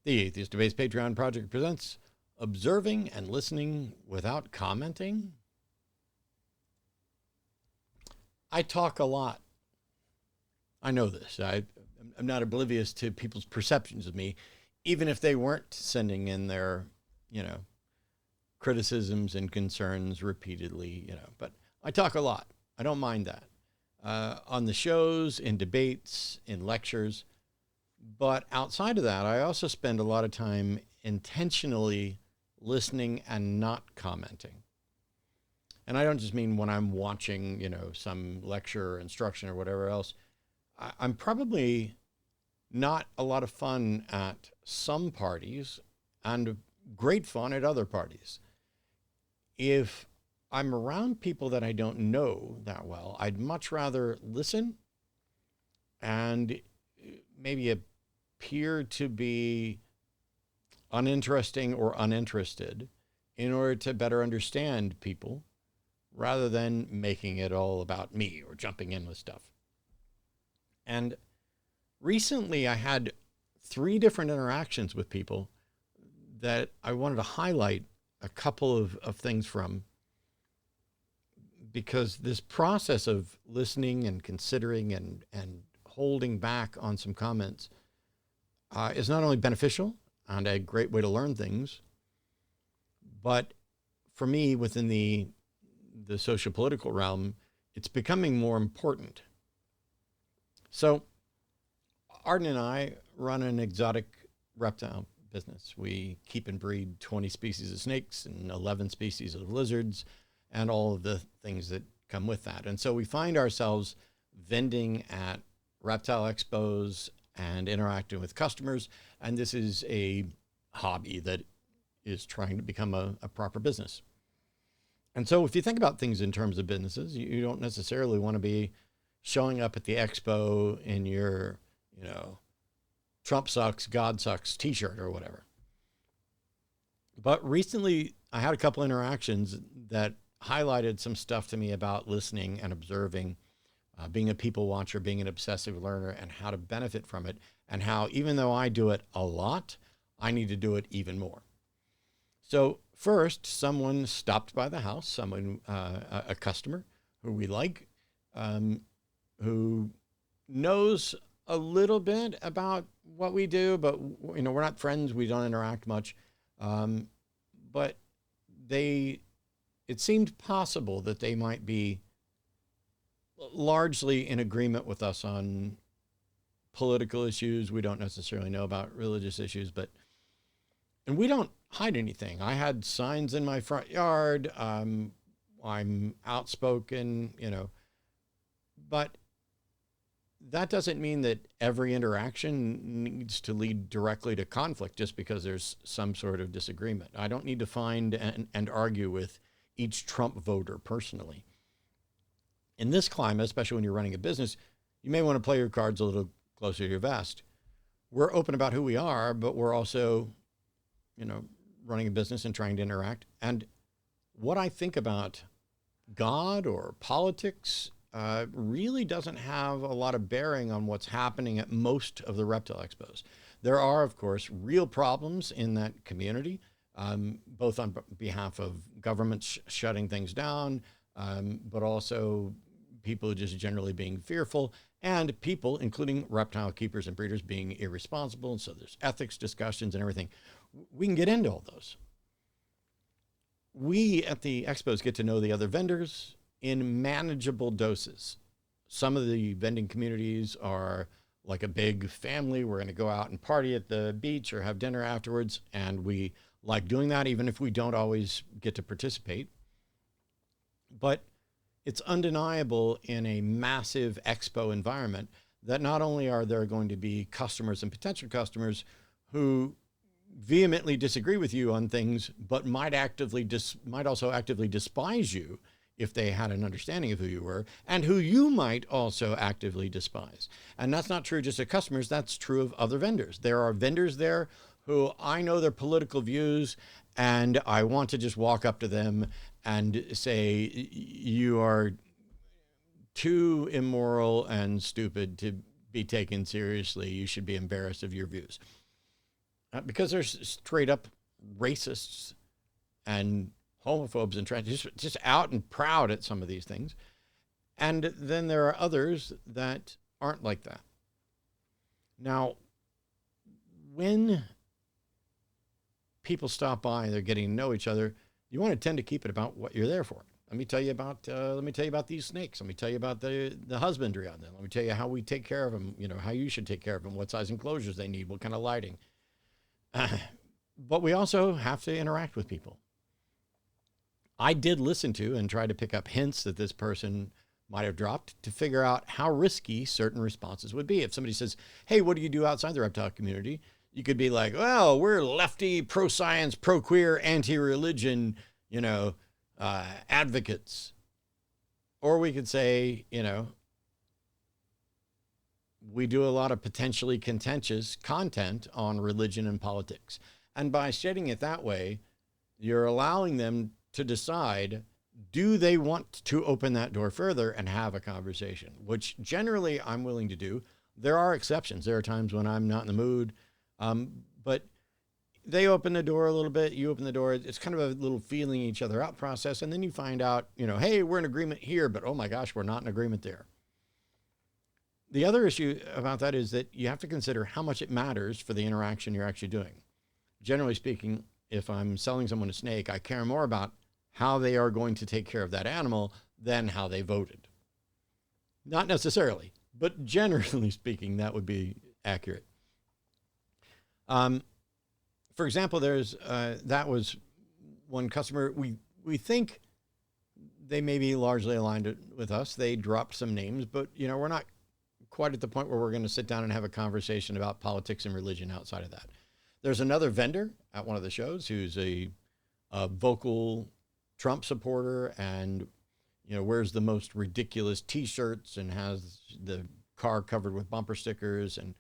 The Atheist Debates Patreon project presents Observing and Listening Without Commenting. I talk a lot. I know this. I'm not oblivious to people's perceptions of me, even if they weren't sending in their, criticisms and concerns repeatedly, but I talk a lot. I don't mind that. On the shows, in debates, in lectures. But outside of that, I also spend a lot of time intentionally listening and not commenting. And I don't just mean when I'm watching, some lecture or instruction or whatever else. I'm probably not a lot of fun at some parties and great fun at other parties. If I'm around people that I don't know that well, I'd much rather listen and maybe appear to be uninteresting or uninterested in order to better understand people rather than making it all about me or jumping in with stuff. And recently I had 3 different interactions with people that I wanted to highlight a couple of things from, because this process of listening and considering and holding back on some comments is not only beneficial and a great way to learn things, but for me, within the socio-political realm, it's becoming more important. So Arden and I run an exotic reptile business. We keep and breed 20 species of snakes and 11 species of lizards and all of the things that come with that. And so we find ourselves vending at reptile expos and interacting with customers. And this is a hobby that is trying to become a proper business. And so if you think about things in terms of businesses, you don't necessarily want to be showing up at the expo in your, Trump sucks, God sucks t-shirt or whatever. But recently I had a couple interactions that highlighted some stuff to me about listening and observing, being a people watcher, being an obsessive learner, and how to benefit from it, and how even though I do it a lot, I need to do it even more. So first, someone stopped by the house, a customer who we like, who knows a little bit about what we do, but we're not friends. We don't interact much. But it seemed possible that they might be largely in agreement with us on political issues. We don't necessarily know about religious issues, and we don't hide anything. I had signs in my front yard. I'm outspoken, but that doesn't mean that every interaction needs to lead directly to conflict just because there's some sort of disagreement. I don't need to find and argue with each Trump voter personally. In this climate, especially when you're running a business, you may want to play your cards a little closer to your vest. We're open about who we are, but we're also, running a business and trying to interact. And what I think about God or politics really doesn't have a lot of bearing on what's happening at most of the reptile expos. There are, of course, real problems in that community, both on behalf of governments shutting things down, but also people just generally being fearful, and people, including reptile keepers and breeders, being irresponsible. And so there's ethics discussions and everything. We can get into all those. We at the expos get to know the other vendors in manageable doses. Some of the vending communities are like a big family. We're going to go out and party at the beach or have dinner afterwards. And we like doing that, even if we don't always get to participate. But it's undeniable in a massive expo environment that not only are there going to be customers and potential customers who vehemently disagree with you on things, but might also actively despise you if they had an understanding of who you were, and who you might also actively despise. And that's not true just of customers, that's true of other vendors. There are vendors there who I know their political views, and I want to just walk up to them and say, you are too immoral and stupid to be taken seriously. You should be embarrassed of your views. because they're straight up racists and homophobes and just out and proud at some of these things. And then there are others that aren't like that. Now, when people stop by, they're getting to know each other, you want to tend to keep it about what you're there for. Let me tell you about these snakes. Let me tell you about the husbandry on them. Let me tell you how we take care of them. How you should take care of them. What size enclosures they need. What kind of lighting. But we also have to interact with people. I did listen to and try to pick up hints that this person might have dropped to figure out how risky certain responses would be. If somebody says, "Hey, what do you do outside the reptile community?" You could be like, "Well, we're lefty, pro-science, pro-queer, anti-religion, advocates." Or we could say, we do a lot of potentially contentious content on religion and politics. And by stating it that way, you're allowing them to decide, do they want to open that door further and have a conversation, which generally I'm willing to do. There are exceptions. There are times when I'm not in the mood, but they open the door a little bit, you open the door. It's kind of a little feeling each other out process. And then you find out, hey, we're in agreement here, but oh my gosh, we're not in agreement there. The other issue about that is that you have to consider how much it matters for the interaction you're actually doing. Generally speaking, if I'm selling someone a snake, I care more about how they are going to take care of that animal than how they voted. Not necessarily, but generally speaking, that would be accurate. For example, that was one customer. We think they may be largely aligned with us. They dropped some names, but we're not quite at the point where we're going to sit down and have a conversation about politics and religion outside of that. There's another vendor at one of the shows who's a vocal Trump supporter and wears the most ridiculous T-shirts and has the car covered with bumper stickers, and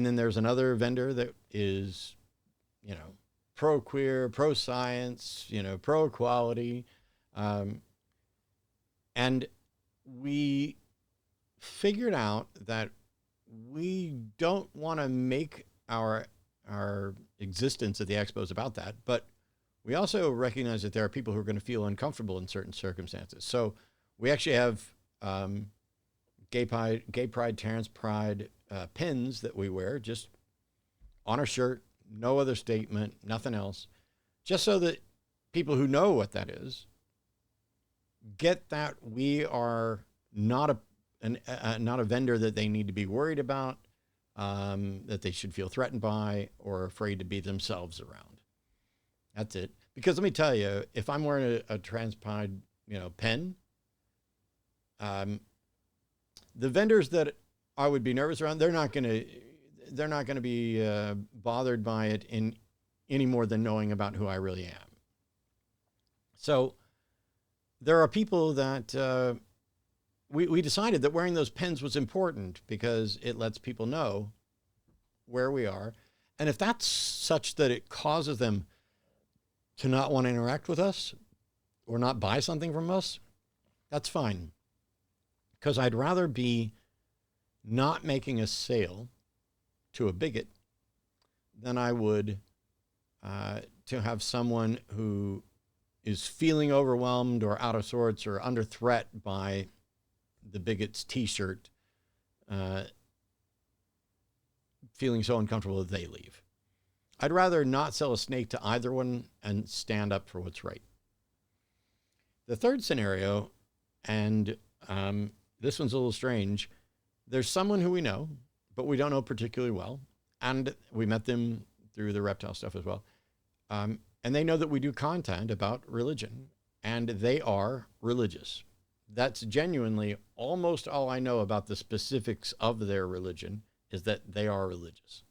then there's another vendor that is pro-queer, pro-science, pro-equality, and we figured out that we don't want to make our existence at the expos about that, but we also recognize that there are people who are going to feel uncomfortable in certain circumstances. So we actually have gay pride, trans pride pins that we wear just on our shirt, no other statement, nothing else, just so that people who know what that is get that we are not a vendor that they need to be worried about, that they should feel threatened by or afraid to be themselves around. That's it. Because let me tell you, if I'm wearing a trans pride, pen, the vendors that I would be nervous around, they're not going to be bothered by it in any more than knowing about who I really am. So there are people that we decided that wearing those pens was important because it lets people know where we are. And if that's such that it causes them to not want to interact with us or not buy something from us, that's fine. Because I'd rather be not making a sale to a bigot than I would to have someone who is feeling overwhelmed or out of sorts or under threat by the bigot's T-shirt, feeling so uncomfortable that they leave. I'd rather not sell a snake to either one and stand up for what's right. The third scenario, and this one's a little strange, there's someone who we know, but we don't know particularly well, and we met them through the reptile stuff as well, and they know that we do content about religion, and they are religious. That's genuinely almost all I know about the specifics of their religion, is that they are religious.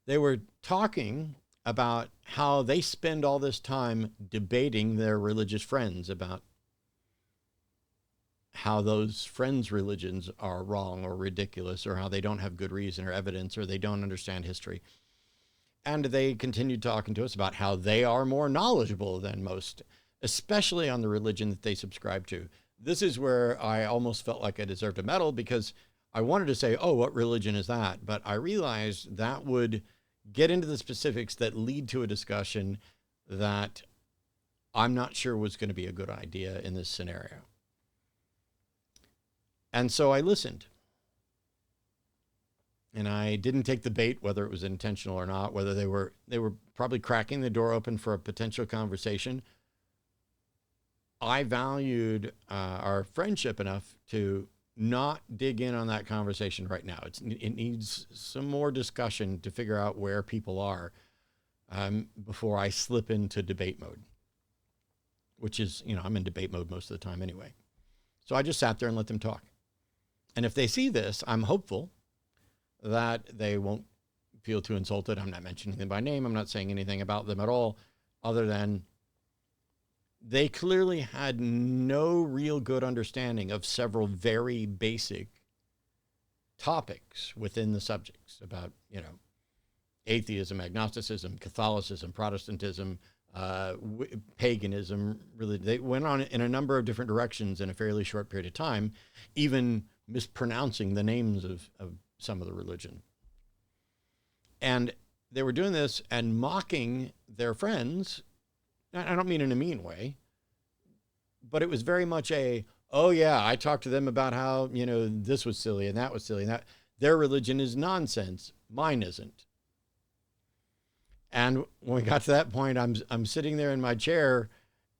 They were talking about how they spend all this time debating their religious friends about how those friends' religions are wrong or ridiculous, or how they don't have good reason or evidence, or they don't understand history. And they continued talking to us about how they are more knowledgeable than most, especially on the religion that they subscribe to. This is where I almost felt like I deserved a medal, because I wanted to say, oh, what religion is that? But I realized that would get into the specifics that lead to a discussion that I'm not sure was going to be a good idea in this scenario. And so I listened. And I didn't take the bait, whether it was intentional or not, whether they were probably cracking the door open for a potential conversation. I valued our friendship enough to not dig in on that conversation right now. It needs some more discussion to figure out where people are before I slip into debate mode, which is, I'm in debate mode most of the time anyway. So I just sat there and let them talk. And if they see this, I'm hopeful that they won't feel too insulted. I'm not mentioning them by name. I'm not saying anything about them at all, other than they clearly had no real good understanding of several very basic topics within the subjects about, atheism, agnosticism, Catholicism, Protestantism, paganism. Really, they went on in a number of different directions in a fairly short period of time, even mispronouncing the names of some of the religion. And they were doing this and mocking their friends. I don't mean in a mean way, but it was very much oh yeah, I talked to them about how, this was silly and that was silly and that their religion is nonsense. Mine isn't. And when we got to that point, I'm sitting there in my chair,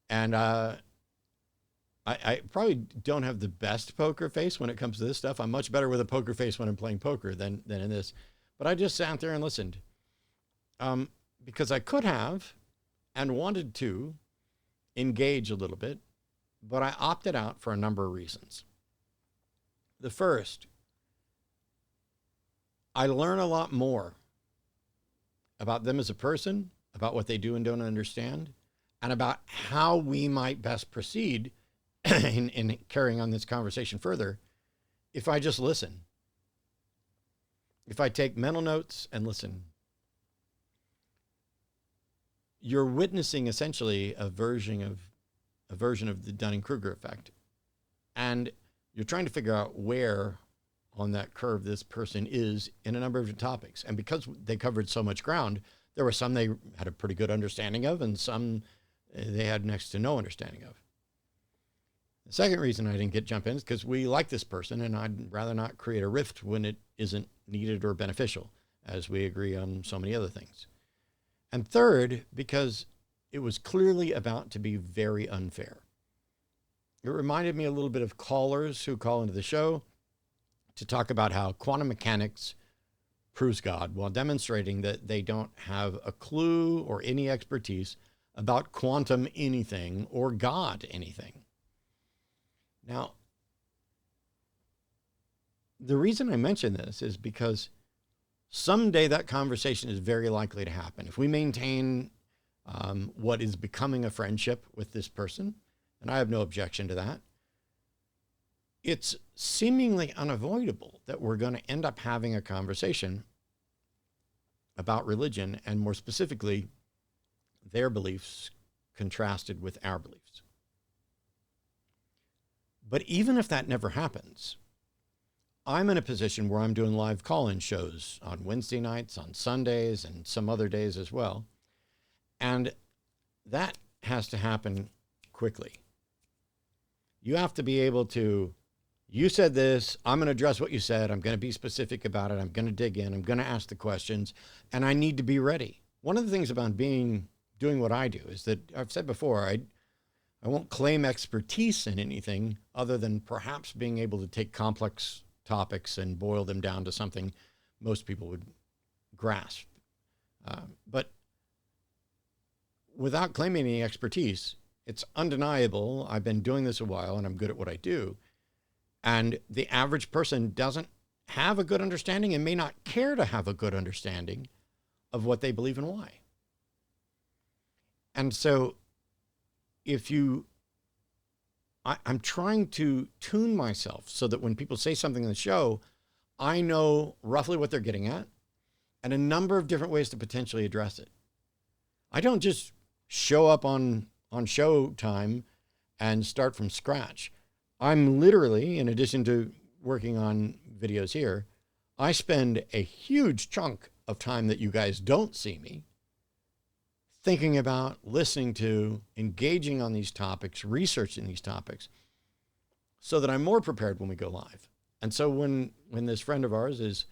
and I probably don't have the best poker face when it comes to this stuff. I'm much better with a poker face when I'm playing poker than in this. But I just sat there and listened because I could have and wanted to engage a little bit, but I opted out for a number of reasons. The first, I learn a lot more about them as a person, about what they do and don't understand, and about how we might best proceed in carrying on this conversation further if I just listen. If I take mental notes and listen. You're witnessing essentially a version of the Dunning-Kruger effect. And you're trying to figure out where on that curve this person is in a number of different topics. And because they covered so much ground, there were some they had a pretty good understanding of and some they had next to no understanding of. The second reason I didn't jump in is because we like this person and I'd rather not create a rift when it isn't needed or beneficial, as we agree on so many other things. And third, because it was clearly about to be very unfair. It reminded me a little bit of callers who call into the show to talk about how quantum mechanics proves God while demonstrating that they don't have a clue or any expertise about quantum anything or God anything. Now, the reason I mention this is because someday that conversation is very likely to happen. If we maintain what is becoming a friendship with this person, and I have no objection to that, it's seemingly unavoidable that we're going to end up having a conversation about religion, and more specifically, their beliefs contrasted with our beliefs. But even if that never happens, I'm in a position where I'm doing live call-in shows on Wednesday nights, on Sundays, and some other days as well. And that has to happen quickly. You have to be able to, you said this, I'm going to address what you said, I'm going to be specific about it, I'm going to dig in, I'm going to ask the questions, and I need to be ready. One of the things about doing what I do is that, I've said before, I won't claim expertise in anything other than perhaps being able to take complex topics and boil them down to something most people would grasp. But without claiming any expertise, it's undeniable. I've been doing this a while and I'm good at what I do. And the average person doesn't have a good understanding and may not care to have a good understanding of what they believe and why. And so I'm trying to tune myself so that when people say something in the show, I know roughly what they're getting at and a number of different ways to potentially address it. I don't just show up on show time and start from scratch. I'm literally, in addition to working on videos here, I spend a huge chunk of time that you guys don't see me thinking about, listening to, engaging on these topics, researching these topics, so that I'm more prepared when we go live. And so when this friend of ours is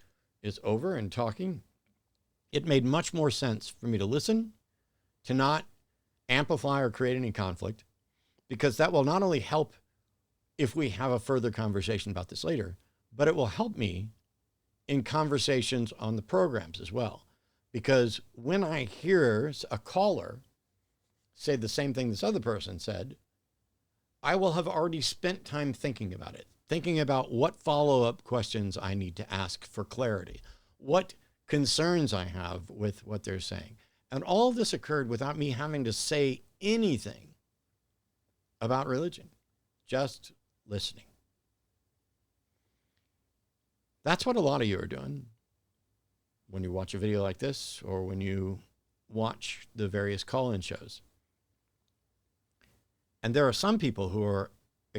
over and talking, it made much more sense for me to listen, to not amplify or create any conflict, because that will not only help if we have a further conversation about this later, but it will help me in conversations on the programs as well. Because when I hear a caller say the same thing this other person said, I will have already spent time thinking about it, thinking about what follow-up questions I need to ask for clarity, what concerns I have with what they're saying. And all this occurred without me having to say anything about religion, just listening. That's what a lot of you are doing when you watch a video like this or when you watch the various call-in shows. And there are some people who are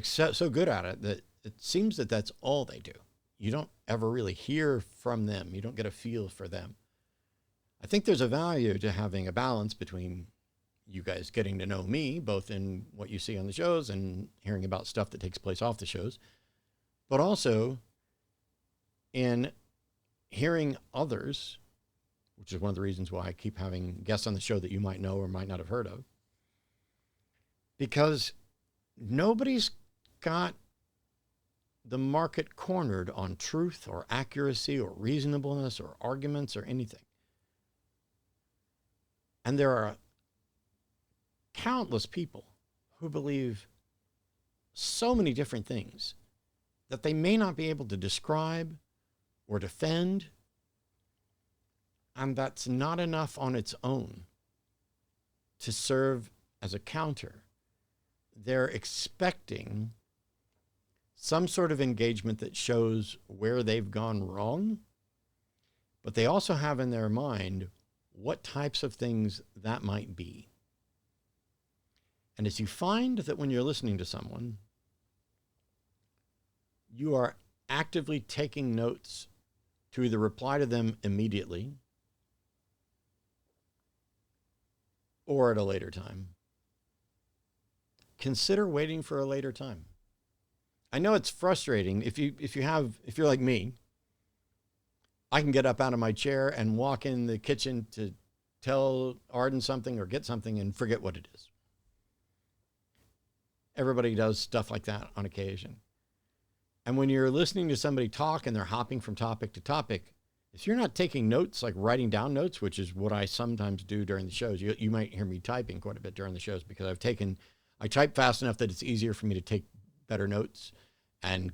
so good at it that it seems that that's all they do. You don't ever really hear from them. You don't get a feel for them. I think there's a value to having a balance between you guys getting to know me, both in what you see on the shows and hearing about stuff that takes place off the shows, but also in hearing others, which is one of the reasons why I keep having guests on the show that you might know or might not have heard of, because nobody's got the market cornered on truth or accuracy or reasonableness or arguments or anything. And there are countless people who believe so many different things that they may not be able to describe or defend, and that's not enough on its own to serve as a counter. They're expecting some sort of engagement that shows where they've gone wrong, but they also have in their mind what types of things that might be. And as you find that when you're listening to someone, you are actively taking notes to either reply to them immediately or at a later time, consider waiting for a later time. I know it's frustrating if you're like me. I can get up out of my chair and walk in the kitchen to tell Arden something or get something and forget what it is. Everybody does stuff like that on occasion. And when you're listening to somebody talk and they're hopping from topic to topic, if you're not taking notes, like writing down notes, which is what I sometimes do during the shows, you might hear me typing quite a bit during the shows because I type fast enough that it's easier for me to take better notes and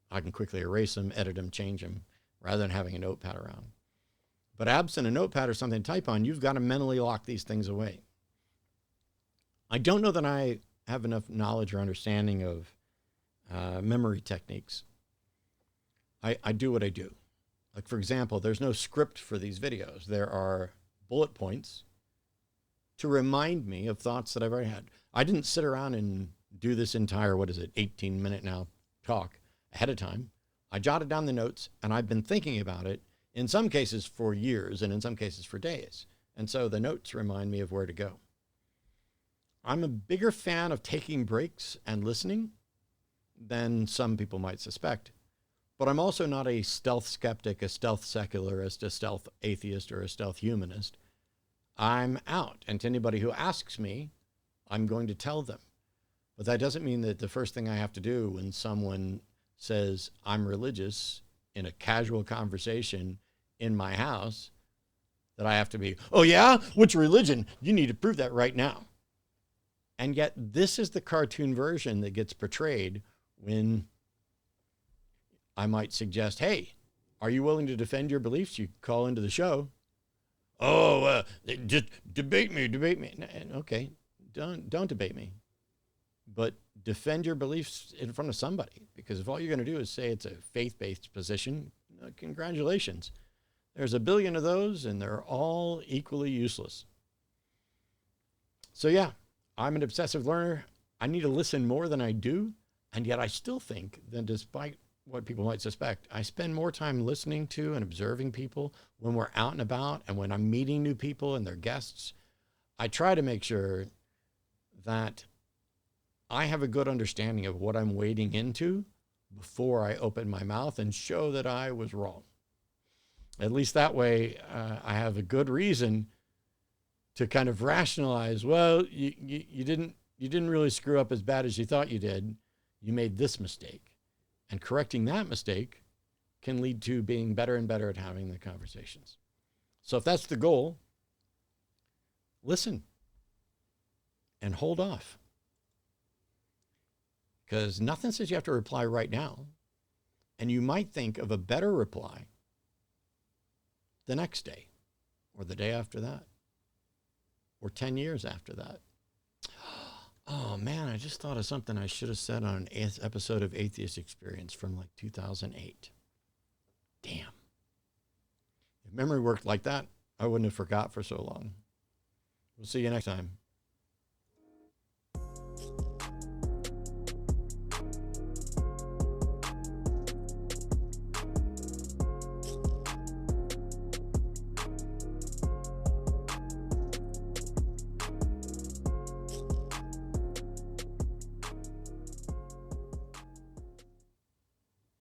I can quickly erase them, edit them, change them, rather than having a notepad around. But absent a notepad or something to type on, you've got to mentally lock these things away. I don't know that I have enough knowledge or understanding of memory techniques. I do what I do. Like, for example, there's no script for these videos. There are bullet points to remind me of thoughts that I've already had. I didn't sit around and do this entire, 18-minute now talk ahead of time. I jotted down the notes, and I've been thinking about it, in some cases for years, and in some cases for days. And so the notes remind me of where to go. I'm a bigger fan of taking breaks and listening than some people might suspect. But I'm also not a stealth skeptic, a stealth secularist, a stealth atheist, or a stealth humanist. I'm out. And to anybody who asks me, I'm going to tell them. But that doesn't mean that the first thing I have to do when someone says I'm religious in a casual conversation in my house, that I have to be, oh yeah? What's your religion? You need to prove that right now. And yet this is the cartoon version that gets portrayed when I might suggest, hey, are you willing to defend your beliefs? You call into the show. Oh, just debate me. Okay, don't debate me. But defend your beliefs in front of somebody. Because if all you're going to do is say it's a faith-based position, congratulations. There's a billion of those, and they're all equally useless. So yeah, I'm an obsessive learner. I need to listen more than I do. And yet I still think that despite what people might suspect, I spend more time listening to and observing people when we're out and about and when I'm meeting new people and their guests. I try to make sure that I have a good understanding of what I'm wading into before I open my mouth and show that I was wrong. At least that way, I have a good reason to kind of rationalize, well, you didn't really screw up as bad as you thought you did. You made this mistake. And correcting that mistake can lead to being better and better at having the conversations. So if that's the goal, listen and hold off. Because nothing says you have to reply right now. And you might think of a better reply the next day, or the day after that, or 10 years after that. Oh man, I just thought of something I should have said on an episode of Atheist Experience from like 2008. Damn. If memory worked like that, I wouldn't have forgot for so long. We'll see you next time.